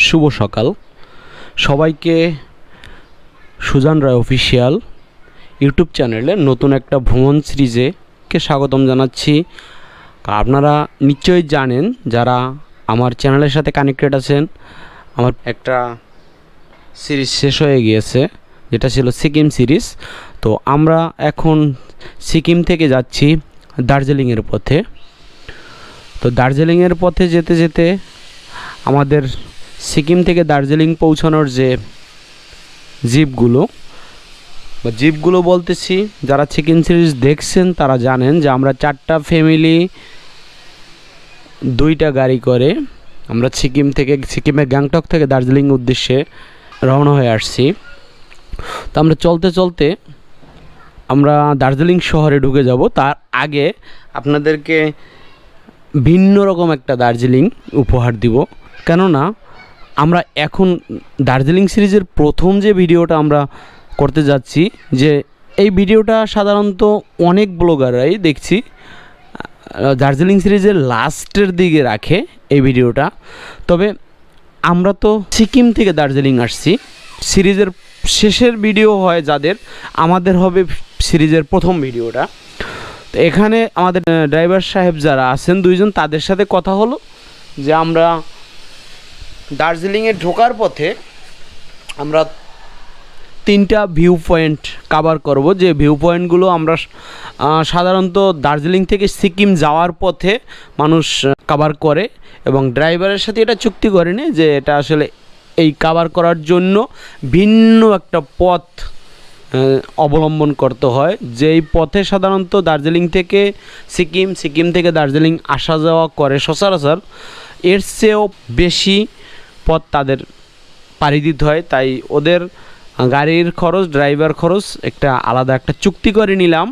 শুভ সকাল সবাইকে। সুজান রায় official YouTube চ্যানেলে নতুন একটা ভ্রমণ সিরিজে স্বাগতম জানাচ্ছি। আপনারা নিশ্চয়ই জানেন, যারা আমার চ্যানেলের সাথে কানেক্টেড আছেন, আমার একটা সিরিজ শেষ হয়ে গিয়েছে, যেটা ছিল সিকিম সিরিজ। তো আমরা এখন সিকিম থেকে যাচ্ছি দার্জিলিংয়ের পথে। তো দার্জিলিংয়ের পথে যেতে যেতে আমাদের সিকিম থেকে দার্জিলিং পৌঁছানোর যে জিপগুলো বলতেছি, যারা সিকিম সিরিজ দেখছেন তারা জানেন যে আমরা 4টা ফ্যামিলি 2টা গাড়ি করে আমরা সিকিমের গ্যাংটক থেকে দার্জিলিং উদ্দেশ্যে রওনা হয়ে আসছি। তো আমরা চলতে চলতে আমরা দার্জিলিং শহরে ঢুকে যাব। তার আগে আপনাদেরকে ভিন্ন রকম একটা দার্জিলিং উপহার দিব, কেননা আমরা এখন দার্জিলিং সিরিজের প্রথম যে ভিডিওটা আমরা করতে যাচ্ছি, যে এই ভিডিওটা সাধারণত অনেক ব্লগাররাই দেখছি দার্জিলিং সিরিজের লাস্টের দিকে রাখে এই ভিডিওটা। তবে আমরা তো সিকিম থেকে দার্জিলিং আসছি, সিরিজের শেষের ভিডিও হয় যাদের, আমাদের হবে সিরিজের প্রথম ভিডিওটা। তো এখানে আমাদের ড্রাইভার সাহেব যারা আছেন 2জন, তাদের সাথে কথা হলো যে আমরা দার্জিলিংয়ে ঢোকার পথে আমরা 3টা ভিউ পয়েন্ট কাভার করব। যে ভিউ পয়েন্টগুলো আমরা সাধারণত দার্জিলিং থেকে সিকিম যাওয়ার পথে মানুষ কাভার করে, এবং ড্রাইভারের সাথে এটা চুক্তি করেনি যে এটা আসলে এই কাভার করার জন্য ভিন্ন একটা পথ অবলম্বন করতে হয়। যেই পথে সাধারণত দার্জিলিং থেকে সিকিম থেকে দার্জিলিং আসা যাওয়া করে সচরাচর, এর চেয়েও বেশি পথ তাদের পাড়ি দিতে হয়। তাই ওদের গাড়ির খরচ, ড্রাইভার খরচ একটা আলাদা একটা চুক্তি করে নিলাম।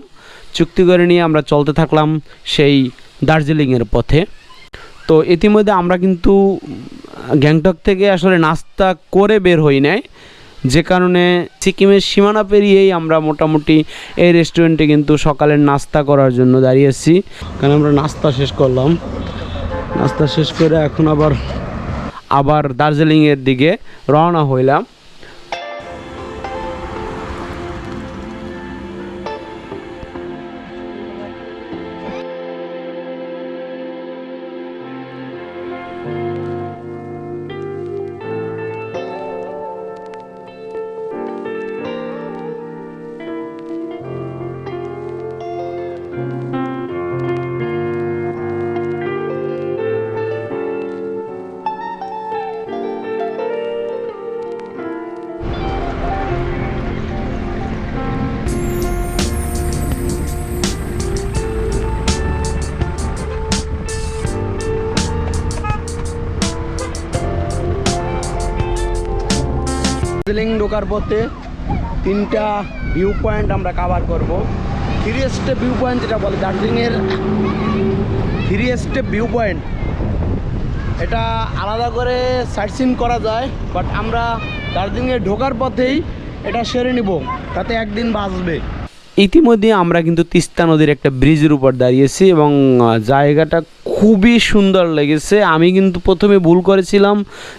চুক্তি করে নিয়ে আমরা চলতে থাকলাম সেই দার্জিলিংয়ের পথে। তো ইতিমধ্যে আমরা কিন্তু গ্যাংটক থেকে আসলে নাস্তা করে বের হই নাই, যে কারণে সিকিমের সীমানা পেরিয়েই আমরা মোটামুটি এই রেস্টুরেন্টে কিন্তু সকালের নাস্তা করার জন্য দাঁড়িয়েছি। কারণ আমরা নাস্তা শেষ করলাম, নাস্তা শেষ করে এখন আবার দার্জিলিংয়ের দিকে রওনা হইলাম। দার্জিলিং ঢোকার পথে 3টা ভিউ পয়েন্ট আমরা কাভার করব। 3 স্টেপ ভিউ পয়েন্ট যেটা বলে দার্জিলিংয়ের 3 স্টেপ ভিউ পয়েন্ট, এটা আলাদা করে সাইট সিন করা যায়, বাট আমরা দার্জিলিংয়ে ঢোকার পথেই এটা সেরে নিব, তাতে একদিন বাঁচবে। ইতিমধ্যে আমরা কিন্তু তিস্তা নদীর একটা ব্রিজের উপর দাঁড়িয়েছি এবং জায়গাটা খুবই সুন্দর লেগেছে। আমি কিন্তু প্রথমে ভুল করেছিলাম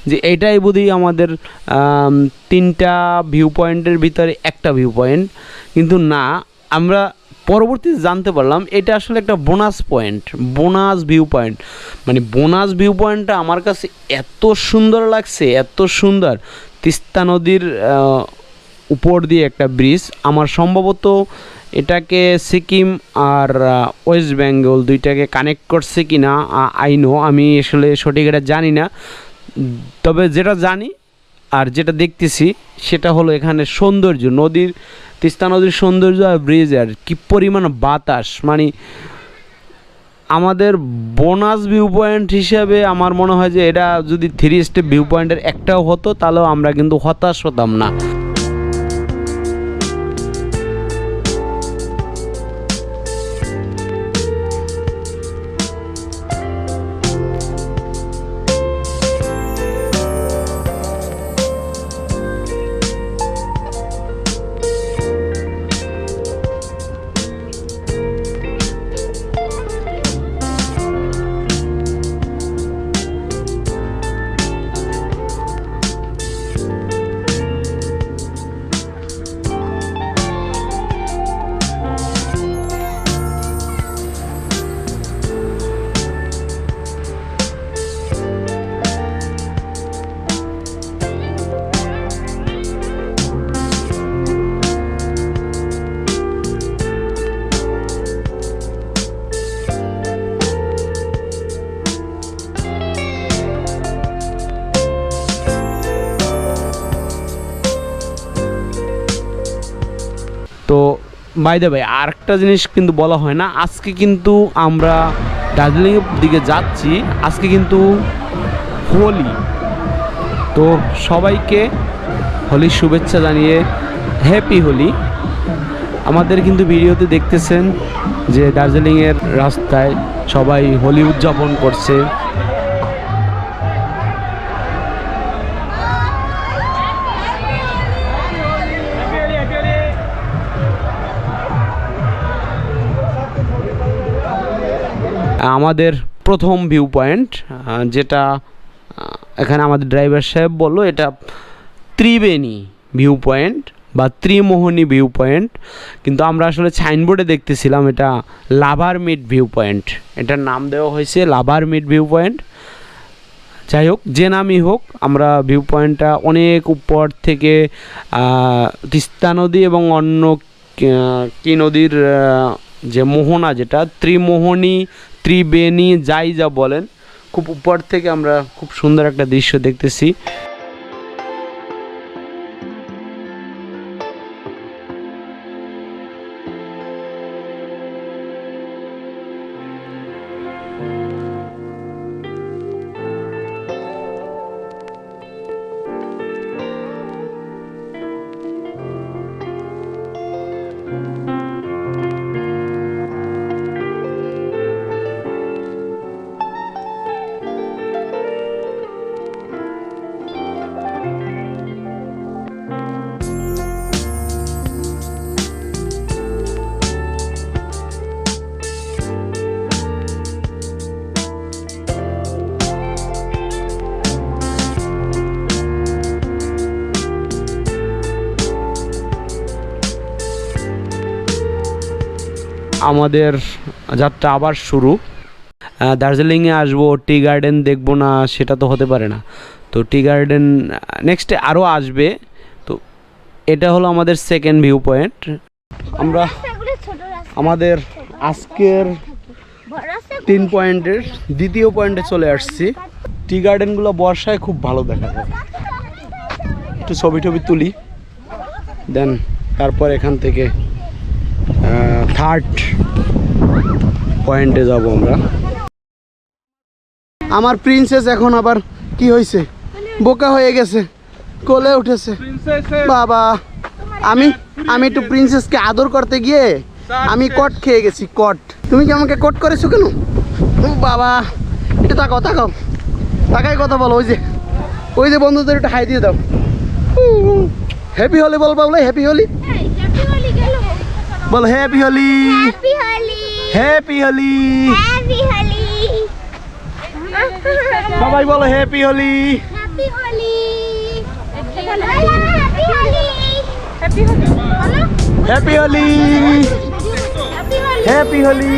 যে এটাই বোধহয় আমাদের 3টা ভিউ পয়েন্টের ভিতরে একটা ভিউ পয়েন্ট, কিন্তু না, আমরা পরবর্তীতে জানতে পারলাম এটা আসলে একটা বোনাস ভিউ পয়েন্ট। মানে বোনাস ভিউ পয়েন্টটা আমার কাছে এত সুন্দর লাগছে, এত সুন্দর। তিস্তা নদীর উপর দিয়ে একটা ব্রিজ, আমার সম্ভবত এটাকে সিকিম আর ওয়েস্ট বেঙ্গল 2টাকে কানেক্ট করছে কি না আমি আসলে সঠিক এটা জানি না। তবে যেটা জানি আর যেটা দেখতেছি সেটা হলো এখানে সৌন্দর্য, তিস্তা নদীর সৌন্দর্য আর ব্রিজের কি পরিমাণ বাতাস। মানে আমাদের বোনাস ভিউ পয়েন্ট হিসাবে আমার মনে হয় যে এটা যদি 3 স্টেপ ভিউ পয়েন্টের একটাও হতো, তাহলেও আমরা কিন্তু হতাশ হতাম না। তো বাই দ্য ভাই আরেকটা জিনিস কিন্তু বলা হয় না, আজকে কিন্তু আমরা দার্জিলিংয়ের দিকে যাচ্ছি, আজকে কিন্তু হোলি। তো সবাইকে হোলির শুভেচ্ছা জানিয়ে হ্যাপি হোলি। আমাদের কিন্তু ভিডিওতে দেখতেছেন যে দার্জিলিংয়ের রাস্তায় সবাই হোলি উদযাপন করছে। আমাদের প্রথম ভিউ পয়েন্ট, যেটা এখানে আমাদের ড্রাইভার সাহেব বললো, এটা ত্রিবেণী ভিউ পয়েন্ট বা ত্রিমোহনী ভিউ পয়েন্ট, কিন্তু আমরা আসলে সাইনবোর্ডে দেখতেছিলাম এটা লাভার মিট ভিউ পয়েন্ট। এটার নাম দেওয়া হয়েছে লাভার মিট ভিউ পয়েন্ট। যাই হোক, যে নামই হোক, আমরা ভিউ পয়েন্টটা অনেক উপর থেকে তিস্তা নদী এবং অন্য কি নদীর যে মোহনা, যেটা ত্রিমোহনী ত্রিবেণী যাই যা বলেন, খুব উপর থেকে আমরা খুব সুন্দর একটা দৃশ্য দেখতেছি। আমাদের যাত্রা আবার শুরু। দার্জিলিংয়ে আসবো, টি গার্ডেন দেখবো না সেটা তো হতে পারে না। তো টি গার্ডেন নেক্সটে আরও আসবে। তো এটা হলো আমাদের সেকেন্ড ভিউ পয়েন্ট। আমরা আমাদের আজকের 3 পয়েন্টের দ্বিতীয় পয়েন্টে চলে আসছি। টি গার্ডেনগুলো বর্ষায় খুব ভালো দেখা যায়। একটু ছবি টবি তুলি, দেন তারপর এখান থেকে থার্ড পয়েন্টে যাব আমরা। আমার প্রিন্সেস এখন আবার কি হয়েছে, বোকা হয়ে গেছে, কোলে উঠেছে। বাবা, আমি একটু প্রিন্সেসকে আদর করতে গিয়ে আমি কট খেয়ে গেছি। কট, তুমি কি আমাকে কট করেছো কেন? বাবা, একটু তাকাও তাকাও, তাকাই কথা বলো। ওই যে বন্ধুদের একটু হাই দিয়ে দাও। হ্যাপি হোলি বল বাবলা, হ্যাপি হোলি বল, হ্যাপি হোলি, হ্যাপি হোলি, সবাই বলো happy Holi, happy Holi, happy Holi.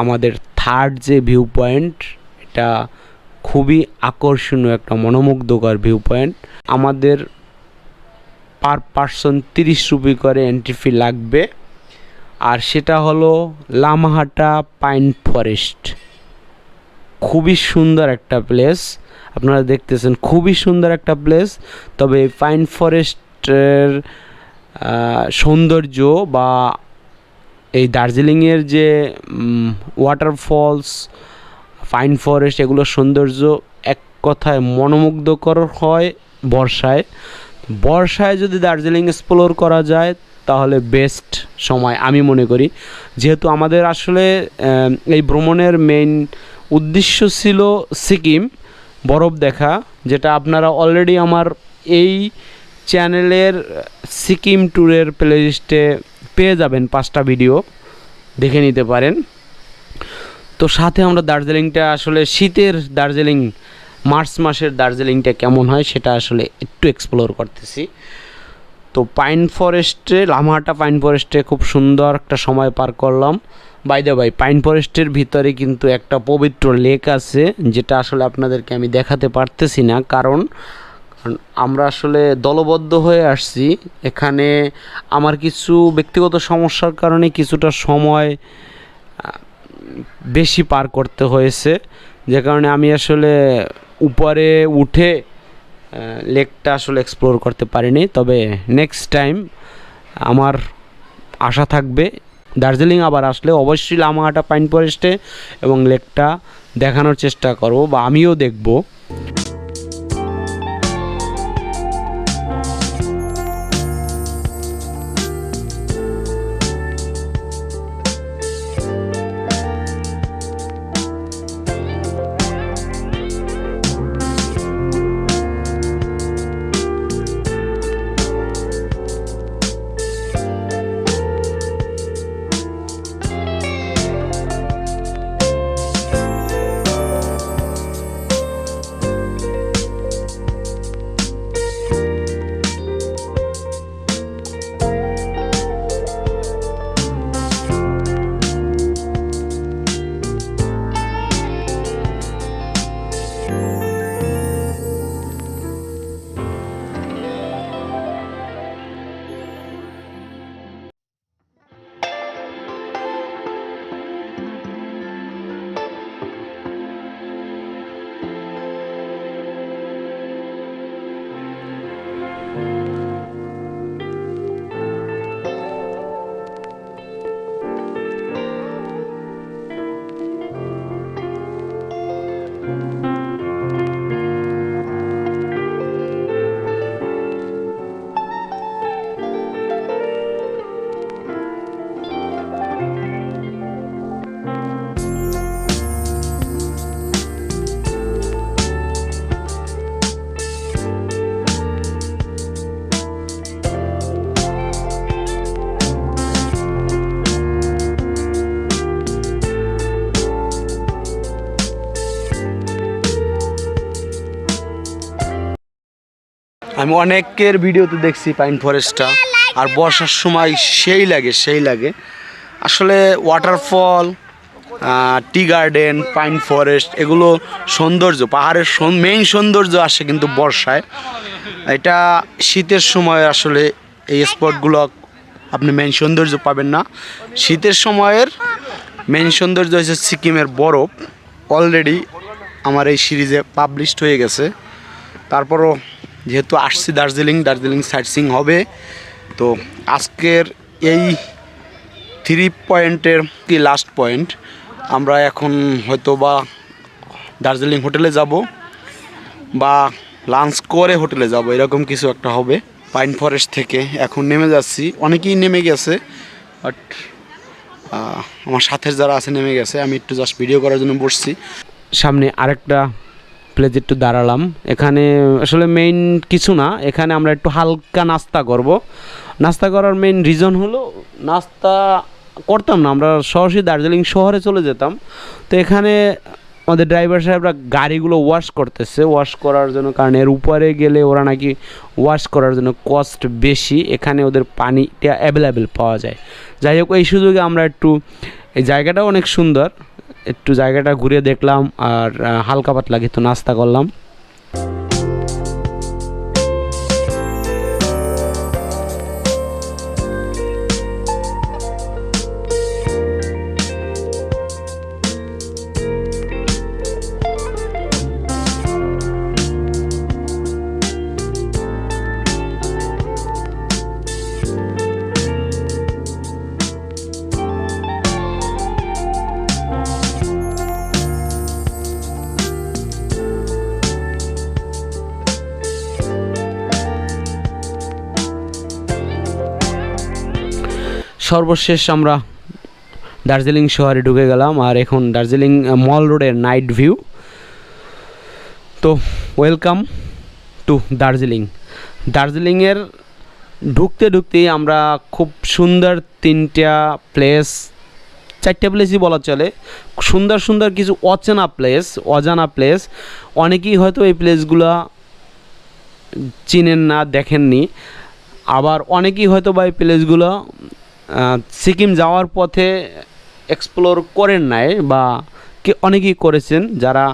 আমাদের থার্ড যে ভিউ পয়েন্ট, এটা খুবই আকর্ষণীয় একটা মনোমুগ্ধকর ভিউ পয়েন্ট। আমাদের পার পার্সন 30 রুপি করে এন্ট্রি ফি লাগবে। আর সেটা হলো লামাহাটা পাইন ফরেস্ট। খুবই সুন্দর একটা প্লেস, আপনারা দেখতেছেন, খুবই সুন্দর একটা প্লেস। তবে পাইন ফরেস্টের সৌন্দর্য বা এই দার্জিলিংয়ের যে ওয়াটারফলস, পাইন ফরেস্ট, এগুলোর সৌন্দর্য এক কথায় মনোমুগ্ধকর হয় বর্ষায় যদি দার্জিলিং এক্সপ্লোর করা যায় তাহলে বেস্ট সময় আমি মনে করি। যেহেতু আমাদের আসলে এই ভ্রমণের মেইন উদ্দেশ্য ছিল সিকিম বরফ দেখা, যেটা আপনারা অলরেডি আমার এই চ্যানেলের সিকিম ট্যুরের প্লেলিস্টে পেয়ে যাবেন, 5টা ভিডিও দেখে নিতে পারেন। তো সাথে আমরা দার্জিলিংটা আসলে শীতের দার্জিলিং, মার্চ মাসের দার্জিলিংটা কেমন হয় সেটা আসলে একটু এক্সপ্লোর করতেছি। তো পাইন ফরেস্টে, লামাহাটা পাইন ফরেস্টে খুব সুন্দর একটা সময় পার করলাম। বাই দ্য বাই, পাইন ফরেস্টের ভিতরে কিন্তু একটা পবিত্র লেক আছে, যেটা আসলে আপনাদেরকে আমি দেখাতে পারতেছি না, কারণ কারণ আমরা আসলে দলবদ্ধ হয়ে আসছি এখানে। আমার কিছু ব্যক্তিগত সমস্যার কারণে কিছুটা সময় বেশি পার করতে হয়েছে, যে কারণে আমি আসলে উপরে উঠে লেকটা আসলে এক্সপ্লোর করতে পারিনি। তবে নেক্সট টাইম আমার আশা থাকবে দার্জিলিং আবার আসলে অবশ্যই লামাহাটা পাইন ফরেস্টে এবং লেকটা দেখানোর চেষ্টা করব, বা আমিও দেখব। আমি অনেকের ভিডিওতে দেখছি পাইন ফরেস্টটা, আর বর্ষার সময় সেই লাগে আসলে। Waterfall, tea garden, pine forest এগুলো সৌন্দর্য, পাহাড়ের মেইন সৌন্দর্য আসে কিন্তু বর্ষায়। এটা শীতের সময় আসলে এই স্পটগুলো আপনি মেইন সৌন্দর্য পাবেন না। শীতের সময়ের মেইন সৌন্দর্য হচ্ছে সিকিমের বরফ। অলরেডি আমার এই সিরিজে পাবলিশড হয়ে গেছে। তারপরও যেহেতু আসছি দার্জিলিং সাইট সিইং হবে, তো আজকের এই 3 পয়েন্টের কি লাস্ট পয়েন্ট, আমরা এখন হয়তো বা দার্জিলিং হোটেলে যাব বা লাঞ্চ করে হোটেলে যাব, এরকম কিছু একটা হবে। পাইন ফরেস্ট থেকে এখন নেমে যাচ্ছি, অনেকেই নেমে গেছে, বাট আমার সাথের যারা আছে নেমে গেছে। আমি একটু জাস্ট ভিডিও করার জন্য বসছি। সামনে আরেকটা প্লেসে একটু দাঁড়ালাম। এখানে আসলে মেইন কিছু না, এখানে আমরা একটু হালকা নাস্তা করব। নাস্তা করার মেইন রিজন হলো, নাস্তা করতাম না, আমরা সরাসরি দার্জিলিং শহরে চলে যেতাম। তো এখানে আমাদের ড্রাইভার সাহেবরা গাড়িগুলো ওয়াশ করতেছে, ওয়াশ করার জন্য, কারণ এর উপরে গেলে ওরা নাকি ওয়াশ করার জন্য কস্ট বেশি, এখানে ওদের পানিটা অ্যাভেলেবেল পাওয়া যায়। যাই হোক, এই সুযোগে আমরা একটু, এই জায়গাটাও অনেক সুন্দর, একটু জায়গাটা ঘুরে দেখলাম আর হালকা পাতলা কিছু নাস্তা করলাম। সর্বশেষ আমরা দার্জিলিং শহরে ঢুকে গেলাম, আর এখন দার্জিলিং মল রোডের নাইট ভিউ। তো ওয়েলকাম টু দার্জিলিংয়ের ঢুকতেই আমরা খুব সুন্দর 3টা প্লেস, 4টে প্লেসই বলা চলে, সুন্দর কিছু অজানা প্লেস। অনেকেই হয়তো এই প্লেসগুলো চিনেন না, দেখেননি, আবার অনেকেই হয়তো বা এই প্লেসগুলো সিকিম যাওয়ার পথে এক্সপ্লোর করেন নাই, বা অনেকেই করেছেন। যারা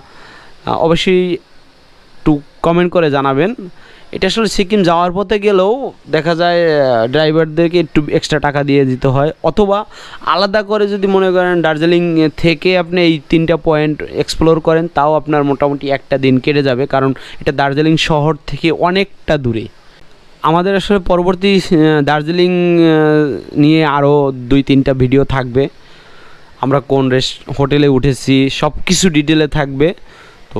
অবশ্যই একটু কমেন্ট করে জানাবেন এটা আসলে সিকিম যাওয়ার পথে গেলেও দেখা যায় ড্রাইভারদেরকে একটু এক্সট্রা টাকা দিয়ে দিতে হয়, অথবা আলাদা করে যদি মনে করেন দার্জিলিং থেকে আপনি এই 3টা পয়েন্ট এক্সপ্লোর করেন, তাও আপনার মোটামুটি একটা দিন কেটে যাবে, কারণ এটা দার্জিলিং শহর থেকে অনেকটা দূরে। আমাদের আসলে পরবর্তী দার্জিলিং নিয়ে আরও 2-3টা ভিডিও থাকবে, আমরা কোন হোটেলে উঠেছি সব কিছু ডিটেলে থাকবে। তো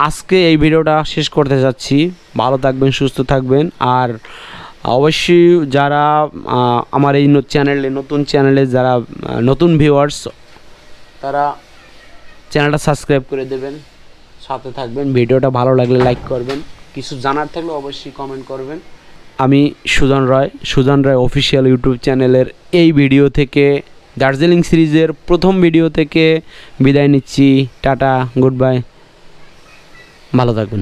আজকে এই ভিডিওটা শেষ করতে যাচ্ছি। ভালো থাকবেন, সুস্থ থাকবেন, আর অবশ্যই যারা আমার এই নতুন চ্যানেলে যারা নতুন ভিউয়ার্স, তারা চ্যানেলটা সাবস্ক্রাইব করে দেবেন, সাথে থাকবেন। ভিডিওটা ভালো লাগলে লাইক করবেন, কিছু জানার থাকলে অবশ্যই কমেন্ট করবেন। আমি সুজন রায় অফিসিয়াল ইউটিউব চ্যানেলের এই ভিডিও থেকে, দার্জিলিং সিরিজের প্রথম ভিডিও থেকে বিদায় নিচ্ছি। টাটা, গুড বাই, ভালো থাকবেন।